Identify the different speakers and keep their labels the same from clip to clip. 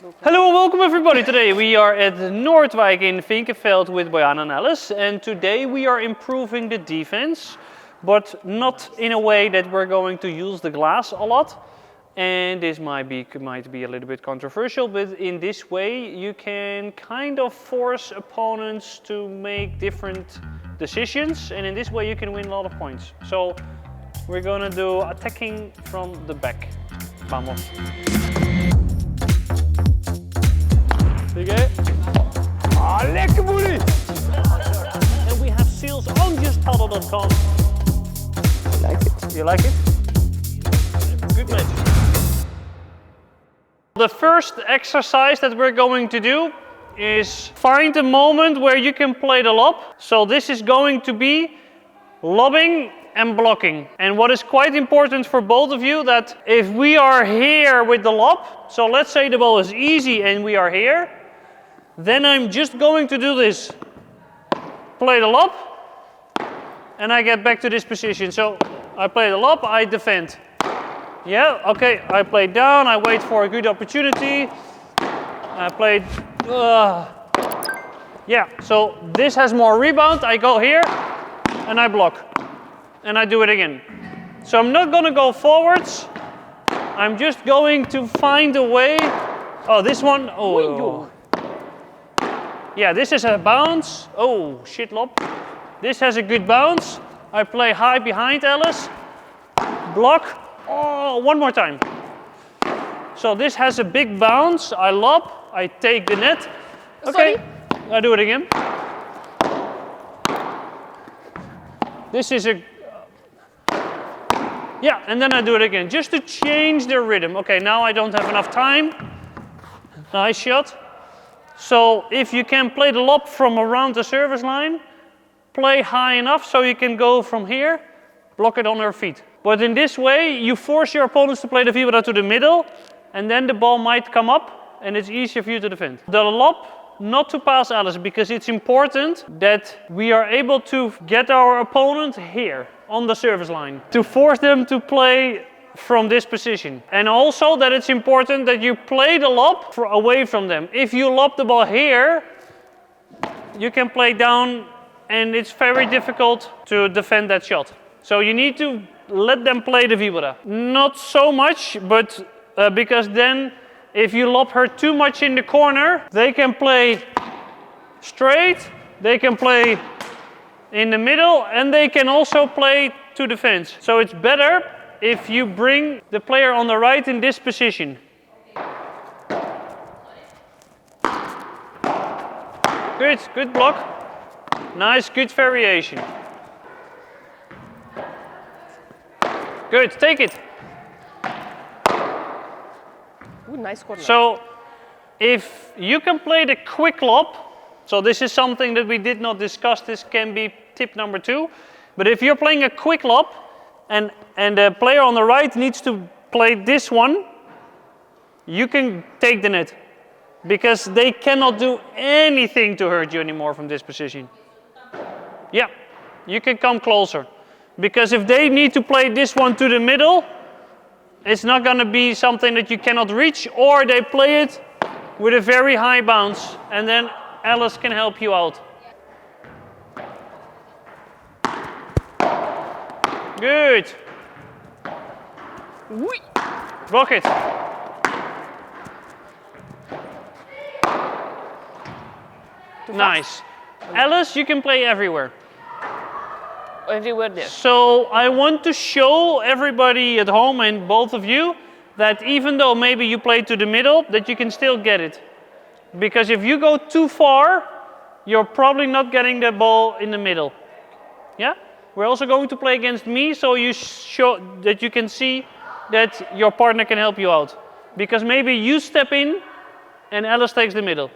Speaker 1: Hello and welcome everybody. Today we are at Noordwijk in Vinkenveld with Bojana and Alice, and today we are improving the defense, but not in a way that we're going to use the glass a lot. And this might be a little bit controversial, but in this way you can kind of force opponents to make different decisions, and in this way you can win a lot of points. So we're gonna do attacking from the back. Vamos. Okay.
Speaker 2: Ah, lekker boelie!
Speaker 1: And we have seals on justpaddle.com.
Speaker 2: I like it.
Speaker 1: You like it? Good match. The first exercise that we're going to do is find a moment where you can play the lob. So this is going to be lobbing and blocking. And what is quite important for both of you, that if we are here with the lob, so let's say the ball is easy and we are here, then I'm just going to do this. Play the lob, and I get back to this position. So I play the lob, I defend. Yeah, okay, I play down, I wait for a good opportunity. I played, yeah, so this has more rebound. I go here, and I block. And I do it again. So I'm not gonna go forwards. I'm just going to find a way. Oh, this one, oh. Yeah, this is a bounce. Oh, shit lob. This has a good bounce. I play high behind Alice. Block. Oh, one more time. So this has a big bounce. I lob. I take the net. Okay. Sorry. I do it again. This is a... yeah, and then I do it again, just to change the rhythm. Okay, now I don't have enough time. Nice shot. So if you can play the lob from around the service line, play high enough so you can go from here, block it on her feet. But in this way, you force your opponents to play the vibra to the middle, and then the ball might come up, and it's easier for you to defend. The lob, not to pass Alice, because it's important that we are able to get our opponent here on the service line, to force them to play from this position. And also that it's important that you play the lob away from them. If you lob the ball here, you can play down, and it's very difficult to defend that shot. So you need to let them play the vibra. Not so much, but because then if you lob her too much in the corner, they can play straight, they can play in the middle, and they can also play to defense. So it's better if you bring the player on the right in this position. Good, good block. Nice, good variation. Good, take it.
Speaker 2: Ooh, nice corner.
Speaker 1: So if you can play the quick lob, so this is something that we did not discuss, this can be tip number 2, but if you're playing a quick lob and the player on the right needs to play this one, you can take the net, because they cannot do anything to hurt you anymore from this position. Yeah, you can come closer, because if they need to play this one to the middle, it's not going to be something that you cannot reach, or they play it with a very high bounce, and then Alice can help you out. Good. Block it. Nice. Alice, you can play everywhere.
Speaker 2: Everywhere there.
Speaker 1: So I want to show everybody at home, and both of you, that even though maybe you play to the middle, that you can still get it. Because if you go too far, you're probably not getting the ball in the middle. Yeah? We're also going to play against me, so you show that you can see that your partner can help you out. Because maybe you step in and Alice takes the middle.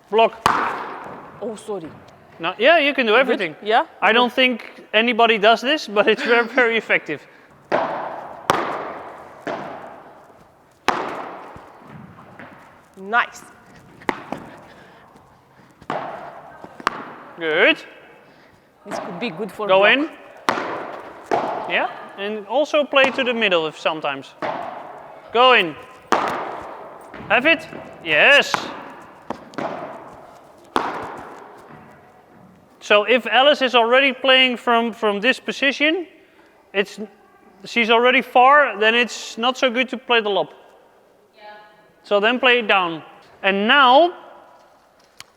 Speaker 1: Block.
Speaker 2: Oh, sorry.
Speaker 1: No, yeah, you can do everything.
Speaker 2: Good? Yeah?
Speaker 1: I don't think anybody does this, but it's very, very effective.
Speaker 2: Nice.
Speaker 1: Good.
Speaker 2: This could be good for
Speaker 1: Go
Speaker 2: block.
Speaker 1: in. Yeah, and also play to the middle if sometimes. Go in. Have it? Yes. So if Alice is already playing from this position, she's already far, then it's not so good to play the lob. Yeah. So then play it down. And now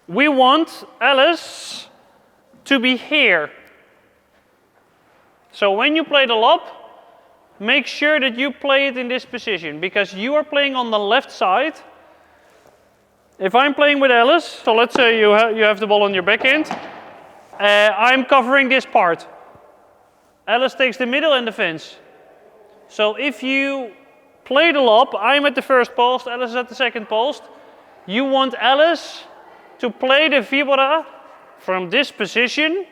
Speaker 1: we want Alice to be here. So when you play the lob, make sure that you play it in this position, because you are playing on the left side. If I'm playing with Alice, so let's say you have the ball on your backhand, I'm covering this part. Alice takes the middle and defends. So if you play the lob, I'm at the first post, Alice is at the second post. You want Alice to play the vibra from this position,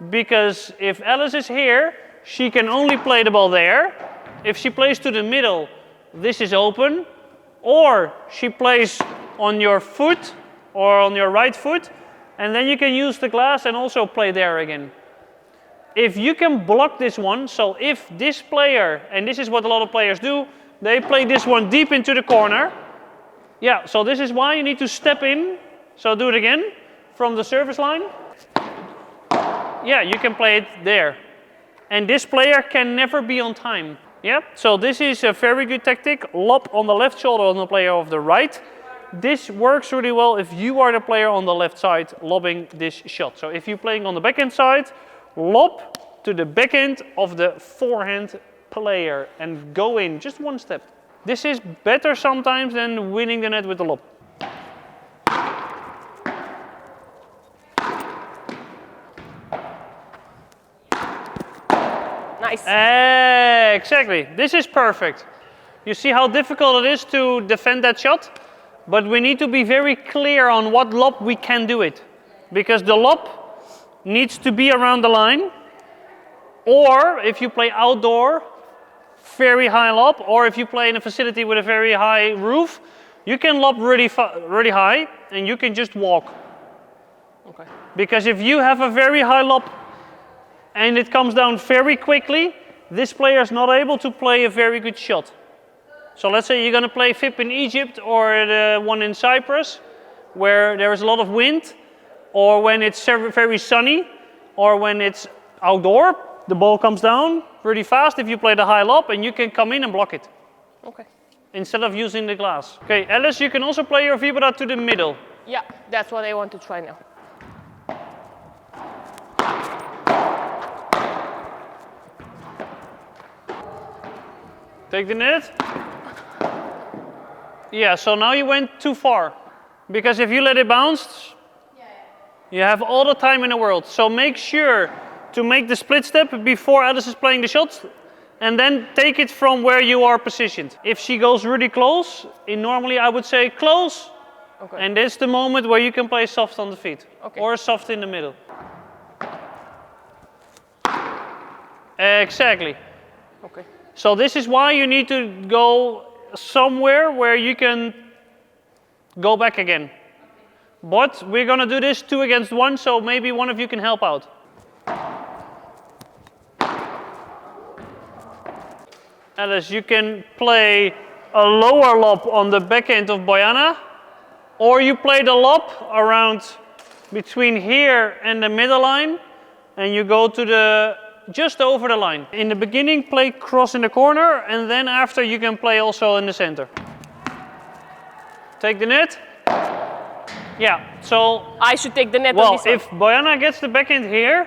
Speaker 1: because if Alice is here, she can only play the ball there. If she plays to the middle, this is open. Or she plays on your foot or on your right foot, and then you can use the glass and also play there again. If you can block this one, so if this player, and this is what a lot of players do, they play this one deep into the corner. Yeah, so this is why you need to step in. So do it again from the service line. Yeah, you can play it there. And this player can never be on time. Yeah, so this is a very good tactic. Lob on the left shoulder on the player of the right. This works really well if you are the player on the left side lobbing this shot. So if you're playing on the backhand side, lob to the backhand of the forehand player and go in just one step. This is better sometimes than winning the net with the lob.
Speaker 2: Nice.
Speaker 1: Exactly. This is perfect. You see how difficult it is to defend that shot? But we need to be very clear on what lob we can do it. Because the lob needs to be around the line. Or if you play outdoor, very high lob. Or if you play in a facility with a very high roof, you can lob really high and you can just walk.
Speaker 2: Okay.
Speaker 1: Because if you have a very high lob and it comes down very quickly, this player is not able to play a very good shot. So let's say you're going to play FIP in Egypt or the one in Cyprus, where there is a lot of wind, or when it's very sunny, or when it's outdoor, the ball comes down really fast if you play the high lob, and you can come in and block it.
Speaker 2: Okay.
Speaker 1: Instead of using the glass. Okay, Alice, you can also play your vibra to the middle.
Speaker 2: Yeah, that's what I want to try now.
Speaker 1: Take the net. Yeah, so now you went too far. Because if you let it bounce, you have all the time in the world. So make sure to make the split step before Alice is playing the shots, and then take it from where you are positioned. If she goes really close, normally I would say close,
Speaker 2: Okay.
Speaker 1: and that's the moment where you can play soft on the feet,
Speaker 2: Okay.
Speaker 1: or soft in the middle. Exactly.
Speaker 2: Okay.
Speaker 1: So this is why you need to go somewhere where you can go back again. But we're going to do this 2 against 1, so maybe one of you can help out. Alice, you can play a lower lob on the backhand of Bojana, or you play the lob around between here and the middle line, and you go to the just over the line. In the beginning, play cross in the corner, and then after you can play also in the center. Take the net. Yeah, so...
Speaker 2: I should take the net on
Speaker 1: well,
Speaker 2: this one.
Speaker 1: if Bojana gets the backhand here,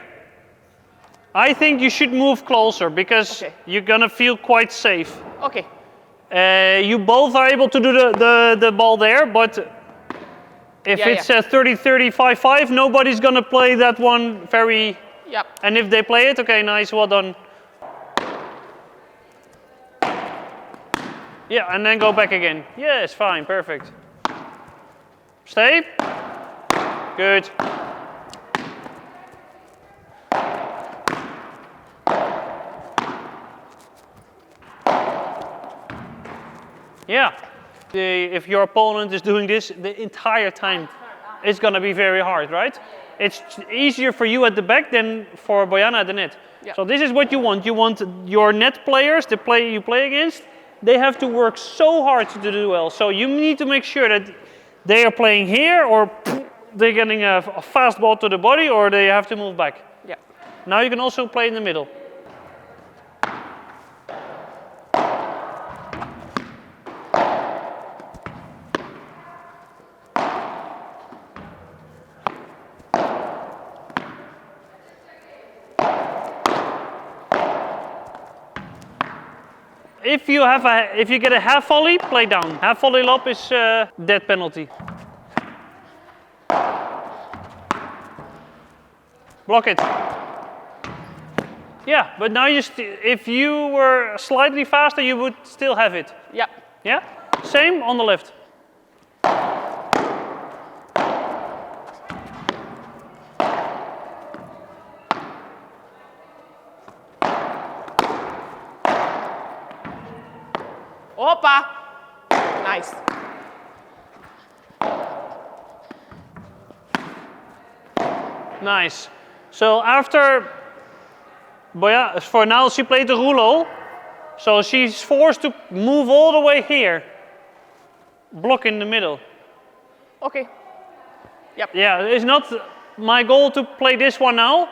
Speaker 1: I think you should move closer, because you're gonna feel quite safe.
Speaker 2: Okay.
Speaker 1: You both are able to do the ball there, but if it's a 30-30, 5-5, nobody's gonna play that one very...
Speaker 2: Yep.
Speaker 1: And if they play it, okay, nice, well done. Yeah, and then go back again. Yes, fine, perfect. Stay. Good. Yeah. If your opponent is doing this the entire time, it's going to be very hard, right? It's easier for you at the back than for Bojana at the net. Yeah. So this is what you want. You want your net players, the player you play against, they have to work so hard to do well. So you need to make sure that they are playing here, or they're getting a fast ball to the body, or they have to move back.
Speaker 2: Yeah.
Speaker 1: Now you can also play in the middle. If you get a half volley, play down. Half volley lob is dead penalty. Block it. Yeah, but now if you were slightly faster, you would still have it.
Speaker 2: Yeah.
Speaker 1: Yeah? Same on the left.
Speaker 2: Opa! Nice.
Speaker 1: Nice. So after Bojana, for now she played the rouleau, so she's forced to move all the way here. Block in the middle.
Speaker 2: Okay. Yep.
Speaker 1: Yeah, it's not my goal to play this one now,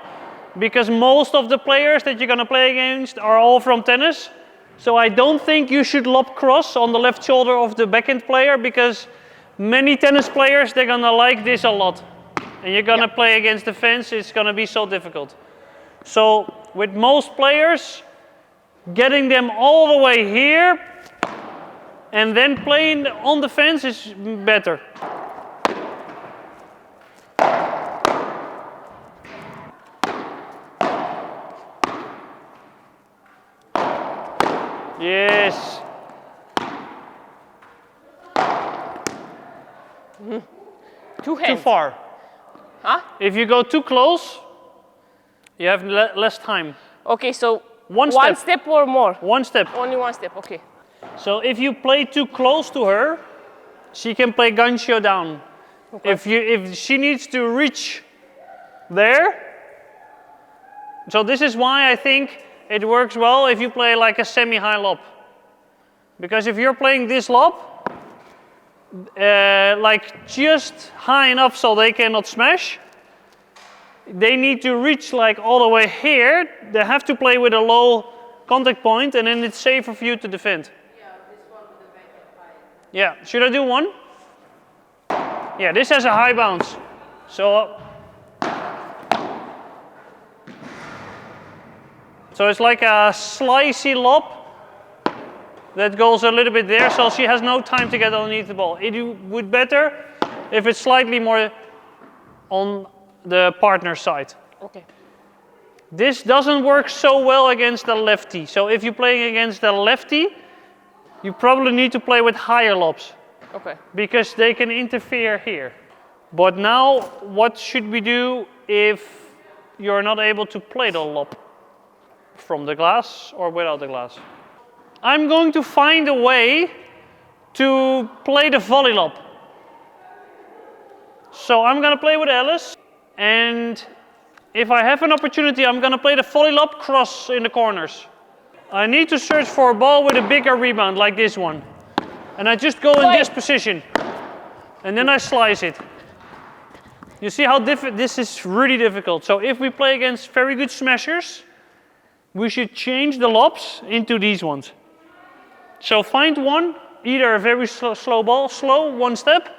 Speaker 1: because most of the players that you're going to play against are all from tennis. So I don't think you should lob cross on the left shoulder of the backhand player, because many tennis players, they're going to like this a lot. And you're going to play against the fence, it's going to be so difficult. So with most players, getting them all the way here and then playing on the fence is better. Yes.
Speaker 2: Two hands.
Speaker 1: Too far.
Speaker 2: Huh?
Speaker 1: If you go too close, you have less time.
Speaker 2: Okay, so
Speaker 1: One
Speaker 2: one
Speaker 1: step.
Speaker 2: step or more?
Speaker 1: One step.
Speaker 2: Only one step, okay.
Speaker 1: So if you play too close to her, she can play gancho down.
Speaker 2: Okay.
Speaker 1: If she needs to reach there, so this is why I think it works well if you play like a semi-high lob. Because if you're playing this lob, like just high enough so they cannot smash, they need to reach like all the way here. They have to play with a low contact point, and then it's safer for you to defend.
Speaker 3: Yeah, this one with the backhand high.
Speaker 1: Yeah, should I do one? Yeah, this has a high bounce. So it's like a slicey lob that goes a little bit there, so she has no time to get underneath the ball. It would be better if it's slightly more on the partner side.
Speaker 2: Okay.
Speaker 1: This doesn't work so well against the lefty. So if you're playing against the lefty, you probably need to play with higher lobs.
Speaker 2: Okay.
Speaker 1: Because they can interfere here. But now, what should we do if you're not able to play the lob from the glass or without the glass? I'm going to find a way to play the volley lob. So I'm going to play with Alice, and if I have an opportunity, I'm going to play the volley lob cross in the corners. I need to search for a ball with a bigger rebound like this one. And I just go in this position, and then I slice it. You see how this is really difficult. So if we play against very good smashers, we should change the lobs into these ones. So find one, either a very slow ball, slow, one step,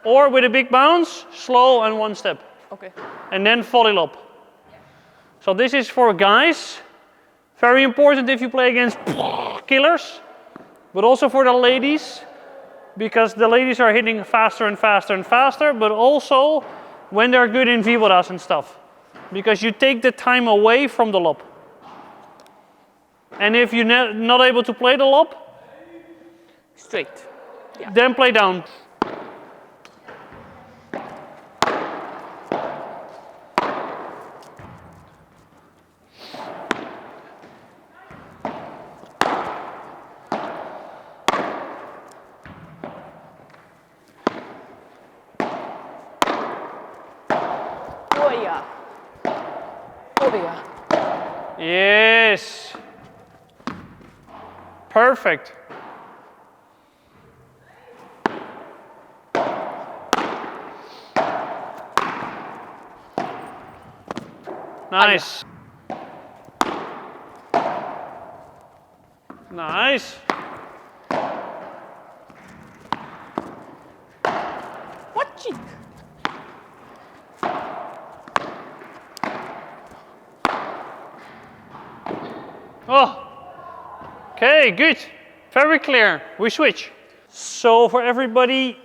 Speaker 1: or with a big bounce, slow and one step.
Speaker 2: Okay.
Speaker 1: And then volley lob. So this is for guys. Very important if you play against killers, but also for the ladies, because the ladies are hitting faster and faster and faster, but also when they're good in viboras and stuff, because you take the time away from the lob. And if you're not able to play the lob,
Speaker 2: Straight. Yeah.
Speaker 1: then play down.
Speaker 2: Oh yeah. Oh yeah.
Speaker 1: Yes. Perfect. Nice. Nice.
Speaker 2: What cheek?
Speaker 1: Oh. Okay, good. Very clear. We switch. So for everybody,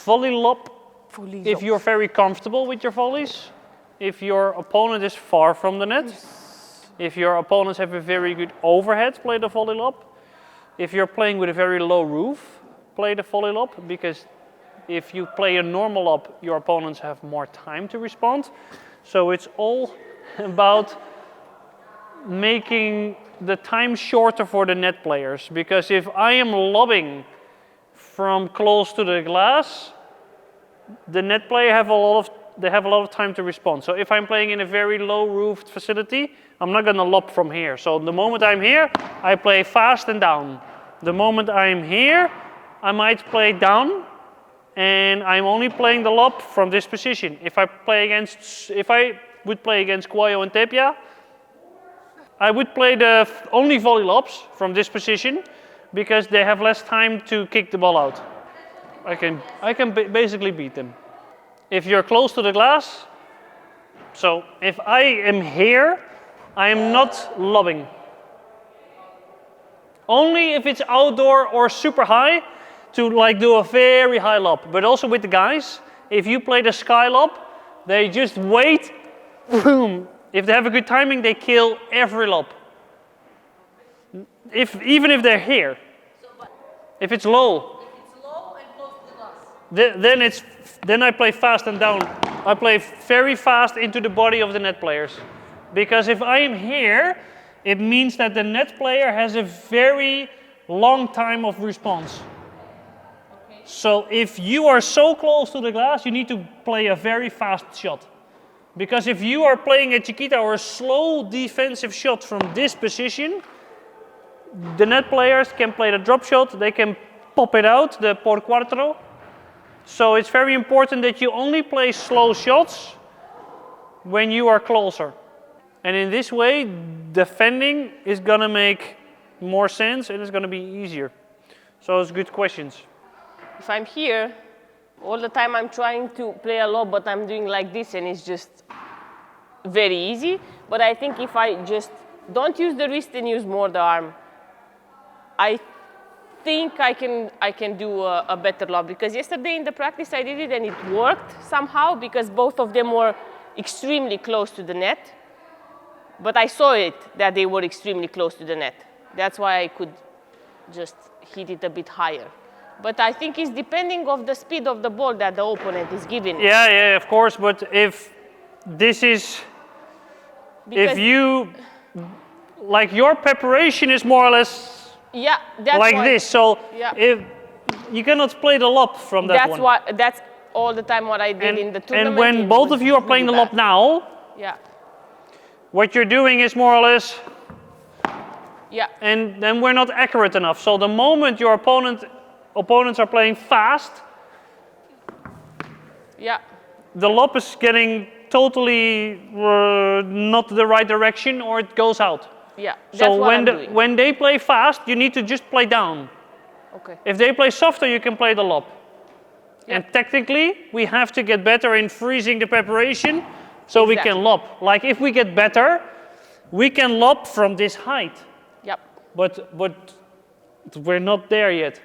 Speaker 1: volley lob. If you're very comfortable with your volleys, if your opponent is far from the net, if your opponents have a very good overhead, play the volley lob. If you're playing with a very low roof, play the volley lob, because if you play a normal lob, your opponents have more time to respond. So it's all about making the time shorter for the net players, because if I am lobbing from close to the glass, the net player have a lot of time to respond. So if I'm playing in a very low roofed facility, I'm not going to lob from here. So the moment I'm here, I play fast and down. The moment I'm here, I might play down, and I'm only playing the lob from this position. If I would play against Cuello and Tapia, I would play the only volley lobs from this position, because they have less time to kick the ball out. I can basically beat them. If you're close to the glass, so if I am here, I am not lobbing. Only if it's outdoor or super high to like do a very high lob. But also with the guys, if you play the sky lob, they just wait, boom. If they have a good timing, they kill every lob. Even if they're here. If it's low. Then I play fast and down. I play very fast into the body of the net players. Because if I am here, it means that the net player has a very long time of response. Okay. So if you are so close to the glass, you need to play a very fast shot. Because if you are playing a chiquita or a slow defensive shot from this position, the net players can play the drop shot, they can pop it out, the por cuatro. So it's very important that you only play slow shots when you are closer. And in this way, defending is going to make more sense and it's going to be easier. So it's good questions.
Speaker 2: If I'm here, all the time I'm trying to play a lob, but I'm doing like this and it's just very easy. But I think if I just don't use the wrist and use more the arm, I think I can do a better lob, because yesterday in the practice I did it and it worked somehow, because both of them were extremely close to the net. But I saw it that they were extremely close to the net. That's why I could just hit it a bit higher. But I think it's depending on the speed of the ball that the opponent is giving.
Speaker 1: Yeah, of course. But if this is, because if you, like your preparation is more or less that's like this. So if you cannot play the lob from that one.
Speaker 2: That's all the time what I did in the tournament.
Speaker 1: And when both of you are playing the lob now, what you're doing is more or less, and then we're not accurate enough. So the moment your opponents are playing fast, the lob is getting totally not the right direction, or it goes out. So when they play fast, you need to just play down. Okay. If they play softer, you can play the lob. And technically, we have to get better in freezing the preparation so we can lob. Like if we get better, we can lob from this height. But we're not there yet.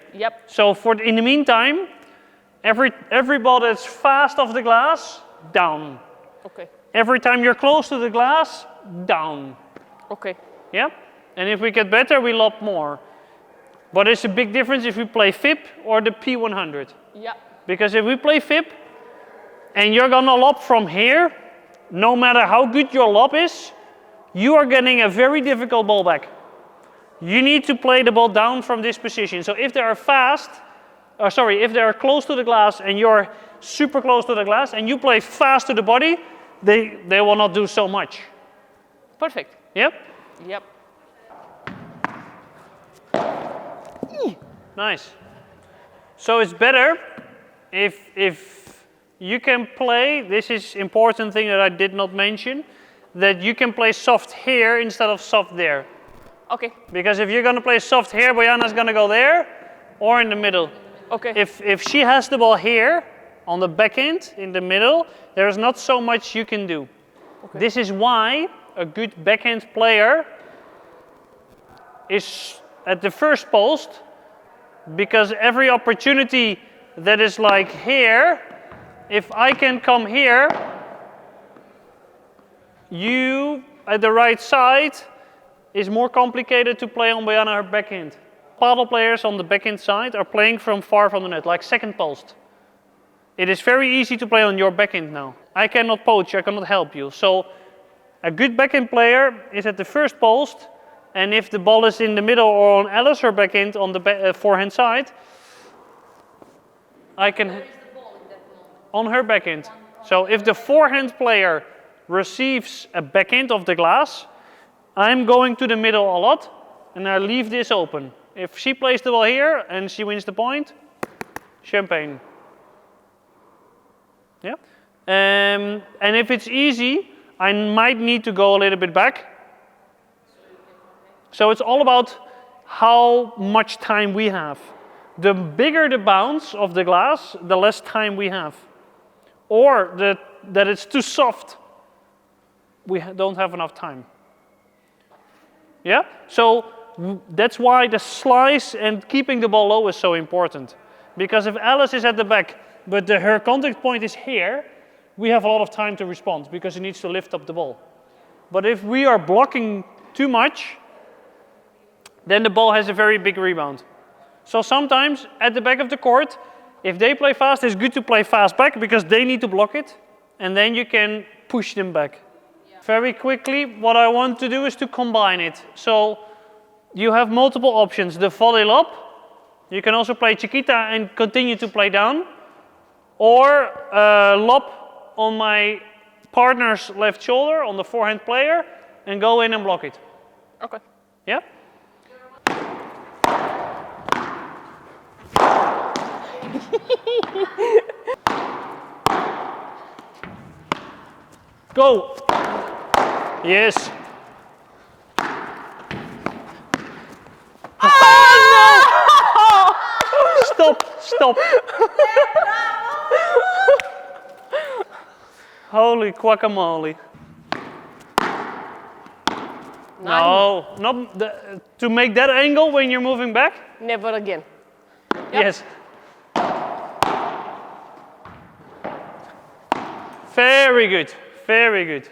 Speaker 1: So in the meantime, every ball that's fast off the glass, down. Okay. Every time you're close to the glass, down. Okay. Yeah? And if we get better, we lob more. But it's a big difference if we play FIP or the P100. Because if we play FIP and you're gonna lob from here, no matter how good your lob is, you are getting a very difficult ball back. You need to play the ball down from this position. So if they are if they are close to the glass and you're super close to the glass and you play fast to the body, they will not do so much.
Speaker 2: Perfect.
Speaker 1: Yep.
Speaker 2: Yep.
Speaker 1: Nice. So it's better if you can play, this is important thing that I did not mention, that you can play soft here instead of soft there.
Speaker 2: Okay.
Speaker 1: Because if you're going to play soft here, Bojana's going to go there or in the middle.
Speaker 2: Okay.
Speaker 1: If she has the ball here on the backhand in the middle, there's not so much you can do.
Speaker 2: Okay.
Speaker 1: This is why a good backhand player is at the first post, because every opportunity that is like here, if I can come here, you at the right side is more complicated to play on Bojana her backhand. Paddle players on the backhand side are playing from far from the net, like second post. It is very easy to play on your backhand now. I cannot poach, I cannot help you. So a good backhand player is at the first post, and if the ball is in the middle or on Alice her backhand on the forehand side, I can...
Speaker 3: Where is the ball in that moment?
Speaker 1: On her backhand. So if the forehand player receives a backhand of the glass, I'm going to the middle a lot and I leave this open. If she plays the ball here and she wins the point, champagne. Yeah. And if it's easy, I might need to go a little bit back. So it's all about how much time we have. The bigger the bounce of the glass, the less time we have. Or that it's too soft, we don't have enough time. Yeah? So that's why the slice and keeping the ball low is so important. Because if Alice is at the back, but her contact point is here, we have a lot of time to respond because she needs to lift up the ball. But if we are blocking too much, then the ball has a very big rebound. So sometimes at the back of the court, if they play fast, it's good to play fast back because they need to block it, and then you can push them back. Yeah. Very quickly, what I want to do is to combine it. So you have multiple options. The volley lob, you can also play Chiquita and continue to play down, or lob on my partner's left shoulder, on the forehand player, and go in and block it.
Speaker 2: Okay.
Speaker 1: Yeah? Go! Yes.
Speaker 2: Oh, no!
Speaker 1: Stop. Holy guacamole. No, not to make that angle when you're moving back?
Speaker 2: Never again. Yep.
Speaker 1: Yes. Very good, very good.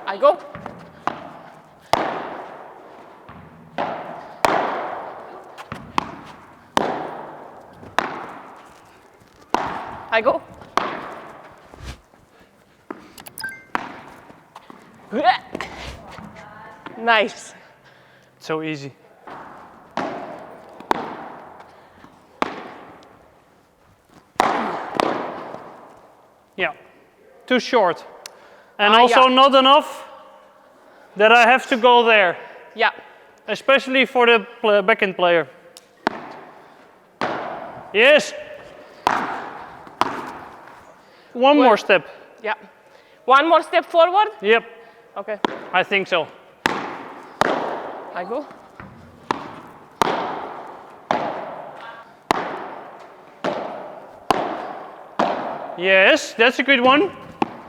Speaker 2: I go. I go. Nice.
Speaker 1: So easy. Yeah, too short. And also
Speaker 2: yeah.
Speaker 1: not enough that I have to go there.
Speaker 2: Yeah.
Speaker 1: Especially for the backhand player. Yes. One more step.
Speaker 2: Yeah. One more step forward?
Speaker 1: Yep.
Speaker 2: Okay.
Speaker 1: I think so.
Speaker 2: I go.
Speaker 1: Yes, that's a good one.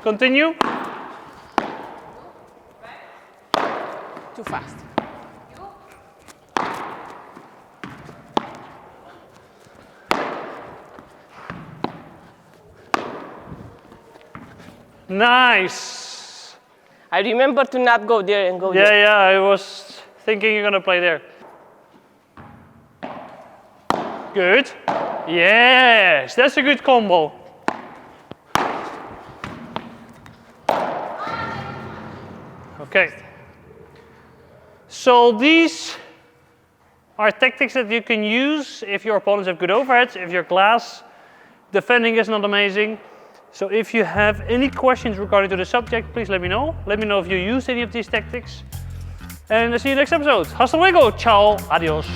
Speaker 1: Continue.
Speaker 2: Too fast.
Speaker 1: Nice.
Speaker 2: I remember to not go there and go there.
Speaker 1: Yeah, I was thinking you're gonna play there. Good. Yes, that's a good combo. Okay. So these are tactics that you can use if your opponents have good overheads, if your glass defending is not amazing. So if you have any questions regarding to the subject, please let me know. Let me know if you used any of these tactics. And I'll see you next episode. Hasta luego. Ciao. Adios.